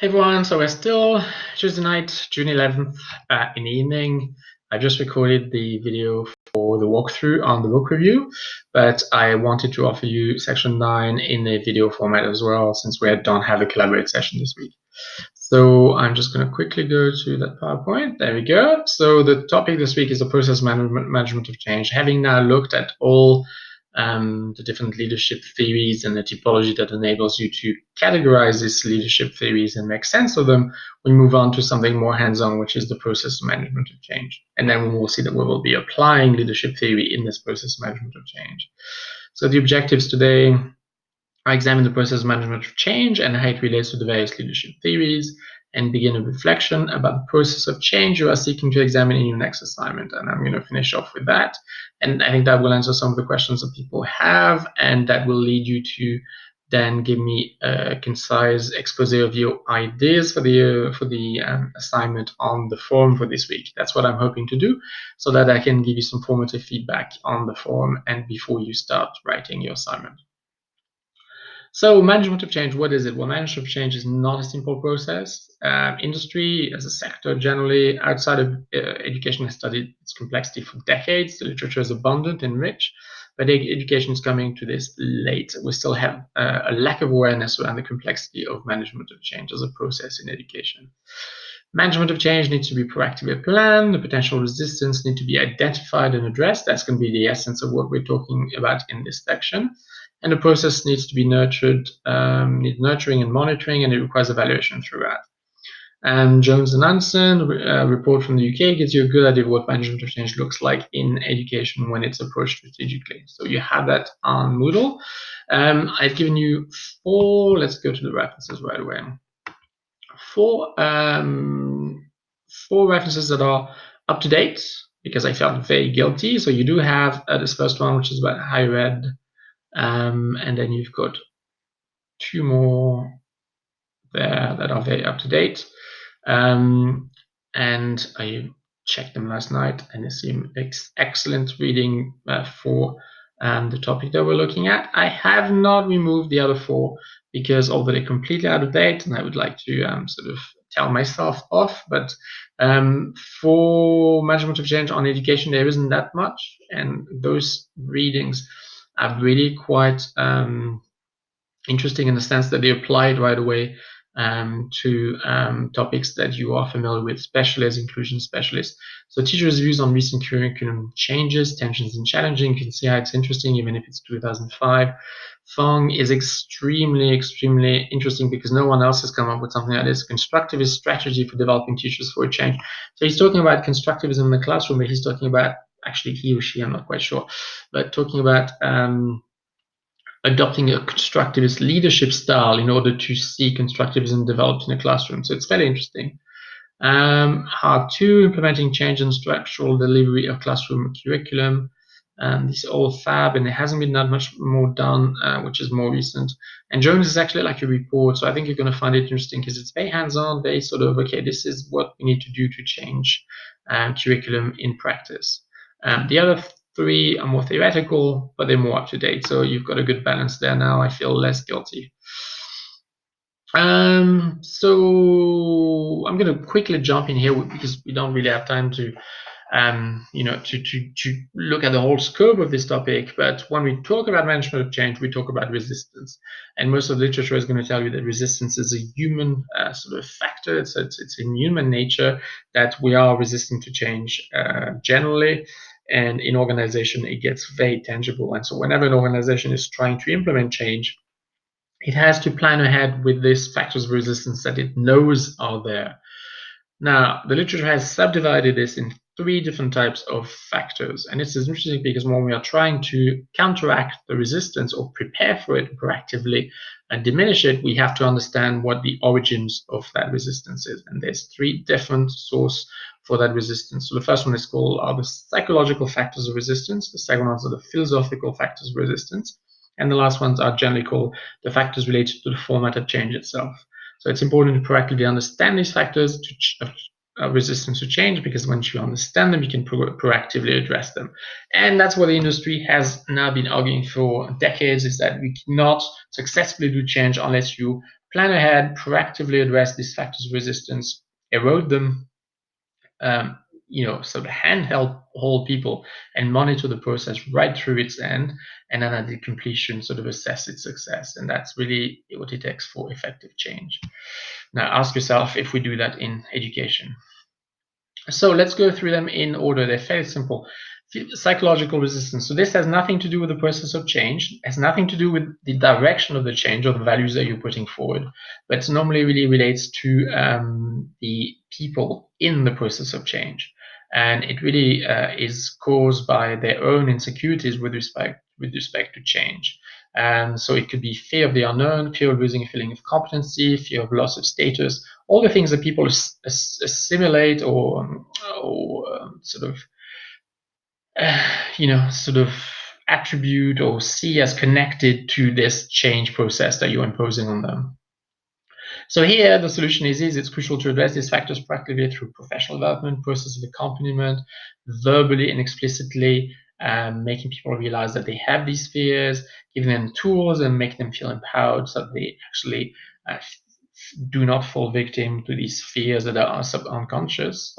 Hey everyone, so we're still Tuesday night, June 11th in the evening. I just recorded the video for the walkthrough on the book review, but I wanted to offer you section 9 in a video format as well, since we don't have a collaborate session this week. So I'm just going to quickly go to that PowerPoint. There we go. So the topic this week is the process management of change. Having now looked at all the different leadership theories and the typology that enables you to categorize these leadership theories and make sense of them, we move on to something more hands-on, which is the process management of change. And then we will see that we will be applying leadership theory in this process management of change. So the objectives today: I examine the process management of change and how it relates to the various leadership theories, and begin a reflection about the process of change you are seeking to examine in your next assignment. And I'm going to finish off with that. And I think that will answer some of the questions that people have, and that will lead you to then give me a concise expose of your ideas for the assignment on the forum for this week. That's what I'm hoping to do, so that I can give you some formative feedback on the forum and before you start writing your assignment. So management of change, what is it? Well, management of change is not a simple process. Industry as a sector generally outside of education has studied its complexity for decades. The literature is abundant and rich, but education is coming to this late. We still have a lack of awareness around the complexity of management of change as a process in education. Management of change needs to be proactively planned. The potential resistance need to be identified and addressed. That's going to be the essence of what we're talking about in this section. And the process needs to be nurtured, needs nurturing and monitoring, and it requires evaluation throughout. And Jones and Anson report from the UK gives you a good idea of what management of change looks like in education when it's approached strategically. So you have that on Moodle. I've given you four. Let's go to the references right away. Four references that are up to date, because I felt very guilty. So you do have this first one, which is about higher ed. And then you've got two more there that are very up to date. And I checked them last night, and they seem excellent reading for the topic that we're looking at. I have not removed the other four because although they're completely out of date, and I would like to sort of tell myself off, but for management of change on education, there isn't that much, and those readings are really quite interesting in the sense that they applied right away to topics that you are familiar with, specialists, inclusion specialists. So teachers' views on recent curriculum changes, tensions and challenging. You can see how it's interesting, even if it's 2005. Fong is extremely interesting because no one else has come up with something like this. Constructivist strategy for developing teachers for a change. So he's talking about constructivism in the classroom, but he's talking about, actually he or she, I'm not quite sure, but talking about adopting a constructivist leadership style in order to see constructivism developed in a classroom. So it's very interesting. How to implementing change in structural delivery of classroom curriculum. These are all fab, and there hasn't been that much more done, which is more recent. And Jones is actually like a report, so I think you're going to find it interesting because it's very hands-on, very sort of, okay, this is what we need to do to change curriculum in practice. The other three are more theoretical, but they're more up to date. So you've got a good balance there now. I feel less guilty. So I'm going to quickly jump in here because we don't really have time to, to look at the whole scope of this topic. But when we talk about management of change, we talk about resistance, and most of the literature is going to tell you that resistance is a human sort of factor. It's in human nature that we are resistant to change generally. And in organization, it gets very tangible. And so whenever an organization is trying to implement change, it has to plan ahead with these factors of resistance that it knows are there. Now, the literature has subdivided this in three different types of factors. And this is interesting because when we are trying to counteract the resistance or prepare for it proactively and diminish it, we have to understand what the origins of that resistance is. And there's three different sources for that resistance. So the first one is called the psychological factors of resistance. The second ones are the philosophical factors of resistance. And the last ones are generally called the factors related to the format of change itself. So it's important to proactively understand these factors resistance to change, because once you understand them, you can proactively address them. And that's what the industry has now been arguing for decades, is that we cannot successfully do change unless you plan ahead, proactively address these factors of resistance, erode them, sort of handheld hold people and monitor the process right through its end, and then at the completion sort of assess its success. And that's really what it takes for effective change. Now ask yourself if we do that in education. So let's go through them in order. They're fairly simple. Psychological resistance. So this has nothing to do with the process of change. It has nothing to do with the direction of the change or the values that you're putting forward, but normally really relates to the people in the process of change. And it really is caused by their own insecurities with respect to change. So it could be fear of the unknown, fear of losing a feeling of competency, fear of loss of status, all the things that people assimilate or sort of sort of attribute or see as connected to this change process that you're imposing on them. So here the solution is it's crucial to address these factors proactively through professional development, process of accompaniment, verbally and explicitly, making people realize that they have these fears, giving them tools and making them feel empowered so that they actually do not fall victim to these fears that are subconscious,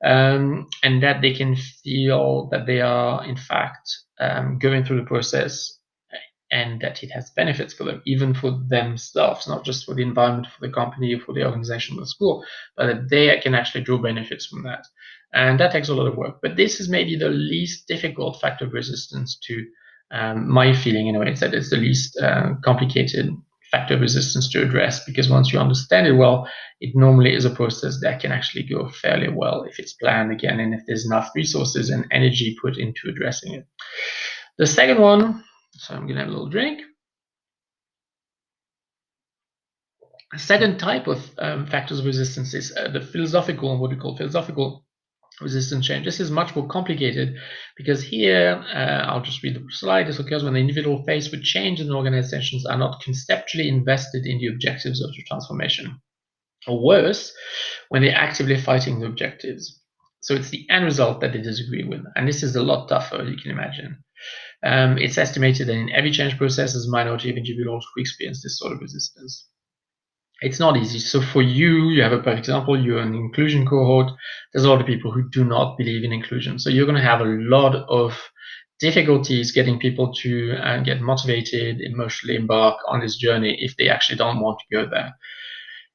and that they can feel that they are in fact going through the process, and that it has benefits for them, even for themselves, not just for the environment, for the company, for the organization, or the school, but that they can actually draw benefits from that. And that takes a lot of work. But this is maybe the least difficult factor of resistance to my feeling, anyway, is that it's the least complicated factor of resistance to address, because once you understand it well, it normally is a process that can actually go fairly well if it's planned again, and if there's enough resources and energy put into addressing it. The second one, so I'm gonna have a little drink. A second type of factors of resistance is the philosophical, what we call philosophical resistance change. This is much more complicated, because here, I'll just read the slide. This occurs when the individual faced with change in organizations are not conceptually invested in the objectives of the transformation, or worse, when they're actively fighting the objectives. So it's the end result that they disagree with, and this is a lot tougher, you can imagine. It's estimated that in every change process, there's a minority of individuals who experience this sort of resistance. It's not easy. So for you have a perfect example. You're an inclusion cohort. There's a lot of people who do not believe in inclusion. So you're going to have a lot of difficulties getting people to get motivated, emotionally embark on this journey if they actually don't want to go there.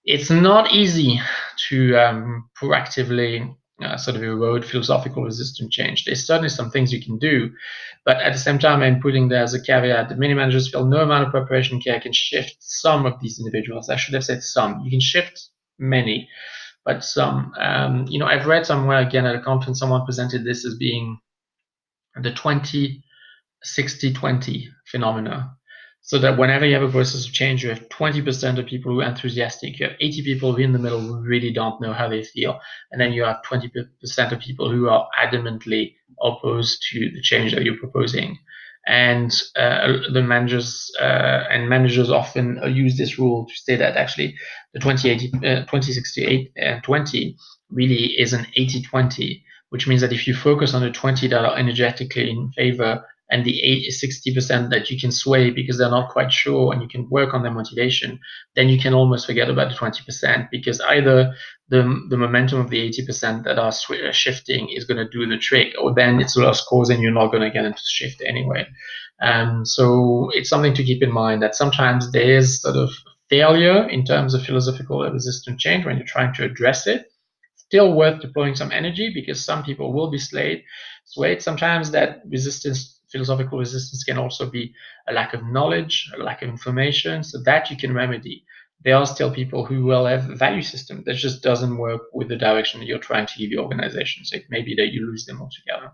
It's not easy to proactively sort of erode philosophical resistant change. There's certainly some things you can do, but at the same time, I'm putting there as a caveat that many managers feel no amount of preparation care can shift some of these individuals. I should have said some. You can shift many, but some. I've read somewhere, again at a conference, someone presented this as being the 20-60-20 phenomena. So that whenever you have a process of change, you have 20% of people who are enthusiastic, you have 80 people who in the middle who really don't know how they feel, and then you have 20% of people who are adamantly opposed to the change that you're proposing. And the managers often use this rule to say that actually the 20-60-80 and 20 really is an 80-20, which means that if you focus on the 20 that are energetically in favor, and the 60% that you can sway because they're not quite sure, and you can work on their motivation, then you can almost forget about the 20%, because either the momentum of the 80% that are shifting is going to do the trick, or then it's lost cause and you're not going to get into shift anyway. So it's something to keep in mind, that sometimes there is sort of failure in terms of philosophical resistant change when you're trying to address it. Still worth deploying some energy, because some people will be swayed. Sometimes that philosophical resistance can also be a lack of knowledge, a lack of information, so that you can remedy. There are still people who will have a value system that just doesn't work with the direction that you're trying to give your organization. So it may be that you lose them altogether.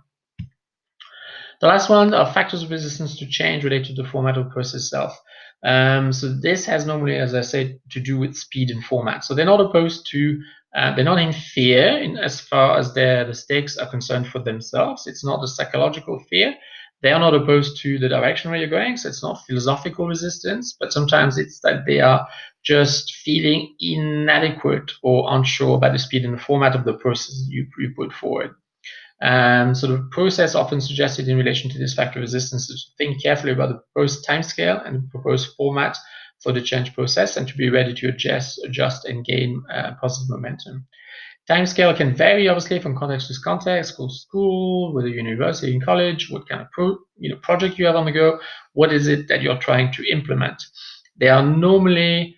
The last one are factors of resistance to change related to the format of the process itself. So this has normally, as I said, to do with speed and format. So they're not opposed to, they're not in fear as far as the stakes are concerned for themselves. It's not a psychological fear. They are not opposed to the direction where you're going. So it's not philosophical resistance, but sometimes it's that they are just feeling inadequate or unsure about the speed and the format of the process you put forward. So the process often suggested in relation to this factor resistance is to think carefully about the proposed timescale and the proposed format for the change process, and to be ready to adjust and gain positive momentum. Timescale can vary, obviously, from context to context, school to school, whether you're university and college, what kind of project you have on the go, what is it that you're trying to implement. There are normally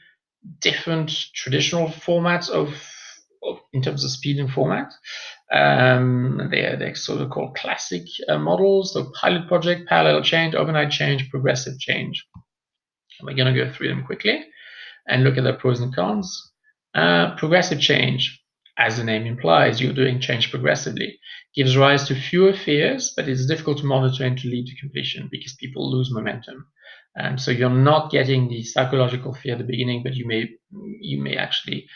different traditional formats in terms of speed and format. They're sort of called classic models, so pilot project, parallel change, overnight change, progressive change. We're going to go through them quickly and look at the pros and cons. Progressive change, as the name implies, you're doing change progressively, gives rise to fewer fears, but it's difficult to monitor and to lead to completion because people lose momentum. So you're not getting the psychological fear at the beginning, but you may actually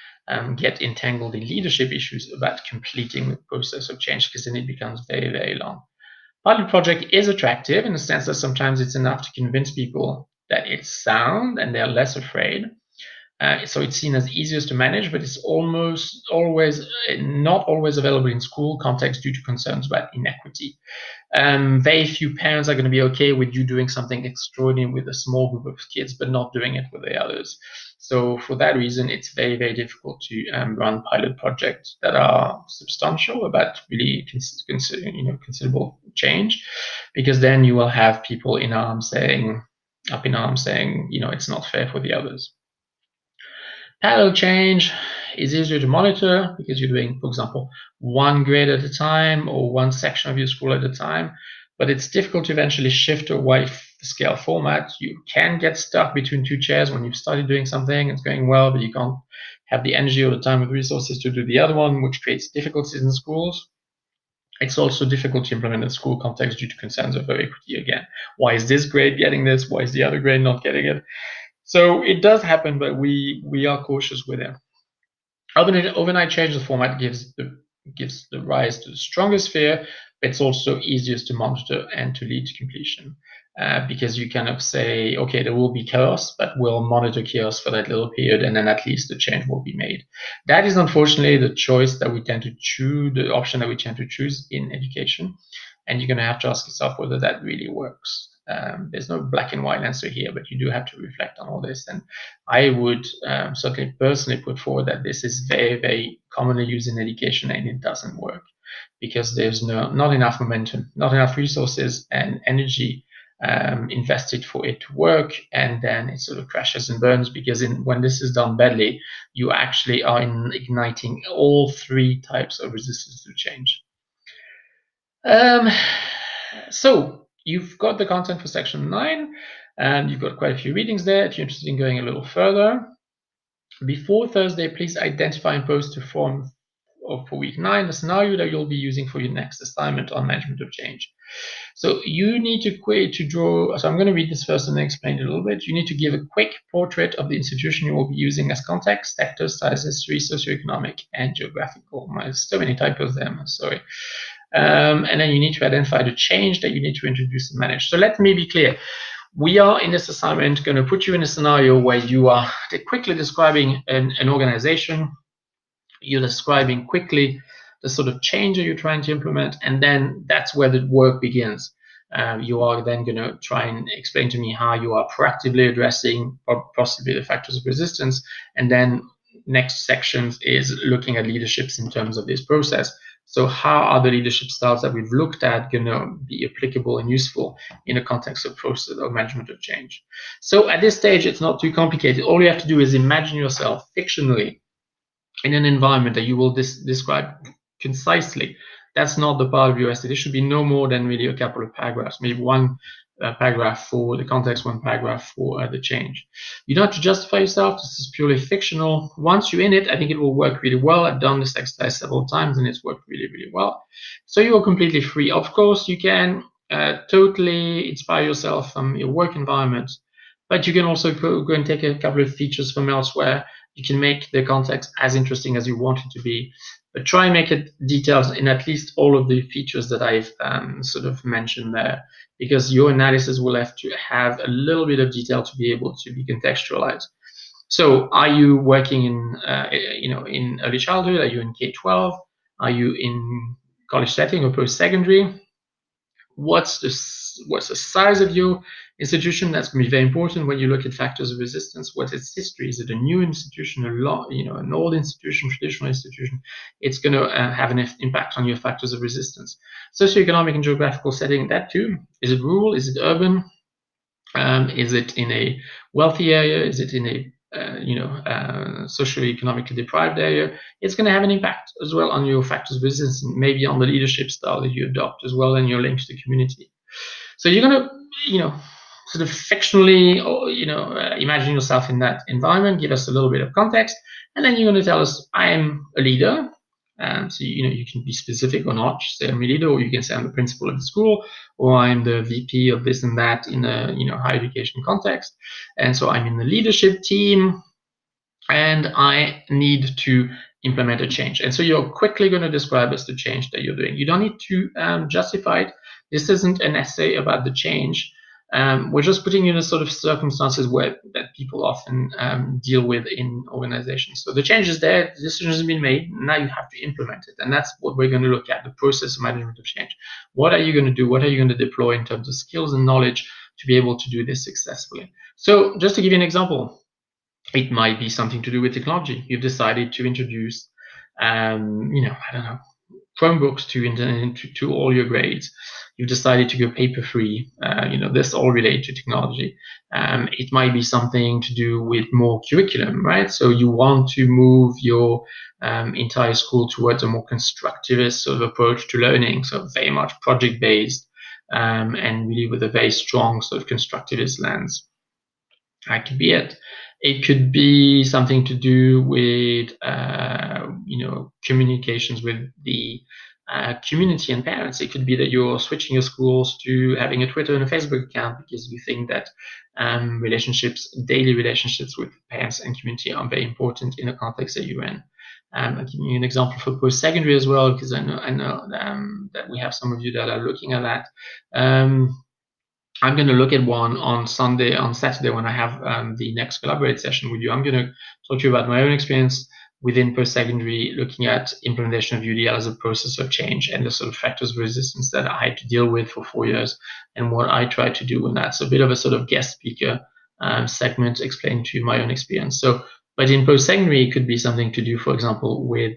get entangled in leadership issues about completing the process of change, because then it becomes very, very long. Pilot project is attractive in the sense that sometimes it's enough to convince people that it's sound and they're less afraid. So it's seen as easiest to manage, but it's almost always not always available in school context due to concerns about inequity. Very few parents are going to be okay with you doing something extraordinary with a small group of kids, but not doing it with the others. So for that reason, it's very, very difficult to run pilot projects that are substantial about really considerable change, because then you will have people up in arms saying, it's not fair for the others. Parallel change is easier to monitor because you're doing, for example, one grade at a time or one section of your school at a time, but it's difficult to eventually shift to a wide scale format. You can get stuck between two chairs when you've started doing something, it's going well, but you can't have the energy or the time or the resources to do the other one, which creates difficulties in schools. It's also difficult to implement in the school context due to concerns of equity again. Why is this grade getting this? Why is the other grade not getting it? So it does happen, but we are cautious with it. Overnight change of format gives the rise to the strongest fear, but it's also easiest to monitor and to lead to completion, because you kind of say, okay, there will be chaos, but we'll monitor chaos for that little period, and then at least the change will be made. That is unfortunately the choice that we tend to choose, the option that we tend to choose in education, and you're going to have to ask yourself whether that really works. There's no black and white answer here, but you do have to reflect on all this. And I would certainly personally put forward that this is very, very commonly used in education, and it doesn't work because there's not enough momentum, not enough resources and energy invested for it to work, and then it sort of crashes and burns, because when this is done badly, you actually are igniting all three types of resistance to change. So you've got the content for section 9, and you've got quite a few readings there. If you're interested in going a little further, before Thursday, please identify and post to form for week 9 the scenario that you'll be using for your next assignment on management of change. So you need to draw, so I'm going to read this first and then explain it a little bit. You need to give a quick portrait of the institution you will be using as context, sectors, size, history, socioeconomic, and geographical. There's so many typos there, I'm sorry. And then you need to identify the change that you need to introduce and manage. So let me be clear. We are in this assignment going to put you in a scenario where you are quickly describing an organization. You're describing quickly the sort of change that you're trying to implement, and then that's where the work begins. You are then going to try and explain to me how you are proactively addressing possibly the factors of resistance, and then next sections is looking at leaderships in terms of this process. So how are the leadership styles that we've looked at going to be applicable and useful in the context of process or management of change? So at this stage, it's not too complicated. All you have to do is imagine yourself fictionally in an environment that you will describe concisely. That's not the part of your essay. This should be no more than really a couple of paragraphs, maybe one paragraph for the context, one paragraph for the change. You don't have to justify yourself. This is purely fictional. Once you're in it, I think it will work really well. I've done this exercise several times, and it's worked really, really well. So you are completely free. Of course, you can totally inspire yourself from your work environment, but you can also go and take a couple of features from elsewhere. You can make the context as interesting as you want it to be, but try and make it detailed in at least all of the features that I've sort of mentioned there, because your analysis will have to have a little bit of detail to be able to be contextualized. So are you working in in early childhood? Are you in K-12? Are you in college setting or post-secondary? What's the size of your institution? That's going to be very important when you look at factors of resistance. What's its history? Is it a new institution, an old institution, traditional institution? It's going to have an impact on your factors of resistance. Socioeconomic and geographical setting, that too. Is it rural? Is it urban? Is it in a wealthy area? Is it in a socioeconomically deprived area? It's going to have an impact as well on your factors of resistance, and maybe on the leadership style that you adopt as well, and your links to community. So you're going to, sort of fictionally, imagine yourself in that environment. Give us a little bit of context, and then you're going to tell us, "I am a leader." So you can be specific or not. Say I'm a leader, or you can say I'm the principal of the school, or I'm the VP of this and that in a higher education context. And so I'm in the leadership team, and I need to implement a change. And so you're quickly going to describe as the change that you're doing. You don't need to justify it. This isn't an essay about the change. We're just putting you in a sort of circumstances that people often deal with in organizations. So the change is there, the decision has been made, now you have to implement it. And that's what we're going to look at, the process of management of change. What are you going to do? What are you going to deploy in terms of skills and knowledge to be able to do this successfully? So just to give you an example, it might be something to do with technology. You've decided to introduce, I don't know, Chromebooks to all your grades. You've decided to go paper free. This all related to technology. It might be something to do with more curriculum, right? So you want to move your entire school towards a more constructivist sort of approach to learning, so very much project based, and really with a very strong sort of constructivist lens. That could be it. It could be something to do with communications with the community and parents. It could be that you're switching your schools to having a Twitter and a Facebook account because you think that daily relationships with parents and community are very important in the context that you're in. I'll give you an example for post-secondary as well, because I know that we have some of you that are looking at that. I'm going to look at one on Saturday when I have the next collaborate session with you. I'm going to talk to you about my own experience within post-secondary, looking at implementation of UDL as a process of change and the sort of factors of resistance that I had to deal with for 4 years and what I tried to do in that. So a bit of a sort of guest speaker segment explaining to you my own experience. But in post-secondary, it could be something to do, for example, with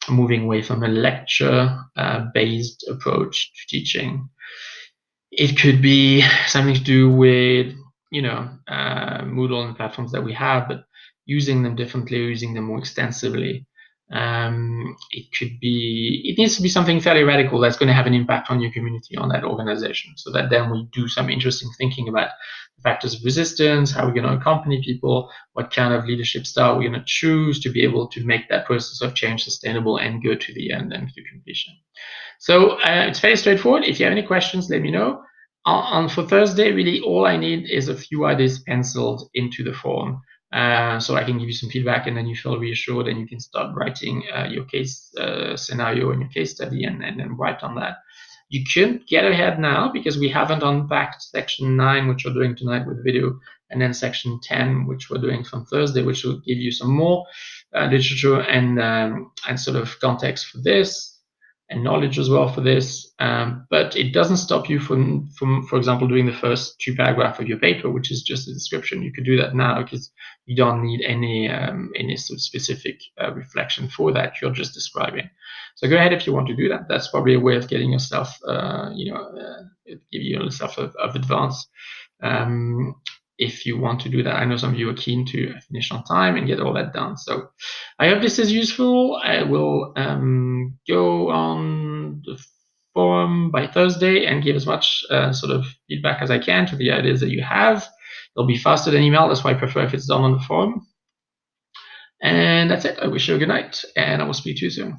moving away from a lecture-based approach to teaching. It could be something to do with, Moodle and platforms that we have, but using them differently, using them more extensively. It needs to be something fairly radical that's going to have an impact on your community, on that organization, so that then we do some interesting thinking about the factors of resistance, how we're going to accompany people, what kind of leadership style we're going to choose to be able to make that process of change sustainable and go to the end and to completion. So it's very straightforward. If you have any questions, let me know. For Thursday, really all I need is a few ideas penciled into the form, so I can give you some feedback, and then you feel reassured and you can start writing your case scenario and your case study and then write on that. You can't get ahead now because we haven't unpacked section 9, which we're doing tonight with video, and then section 10, which we're doing from Thursday, which will give you some more literature and sort of context for this, and knowledge as well for this, but it doesn't stop you from, for example, doing the first 2 paragraphs of your paper, which is just a description. You could do that now because you don't need any sort of specific reflection for that. You're just describing. So go ahead if you want to do that. That's probably a way of getting yourself, give yourself of advance. If you want to do that, I know some of you are keen to finish on time and get all that done. So I hope this is useful. I will go on the forum by Thursday and give as much sort of feedback as I can to the ideas that you have. It'll be faster than email. That's why I prefer if it's done on the forum. And that's it. I wish you a good night, and I will speak to you soon.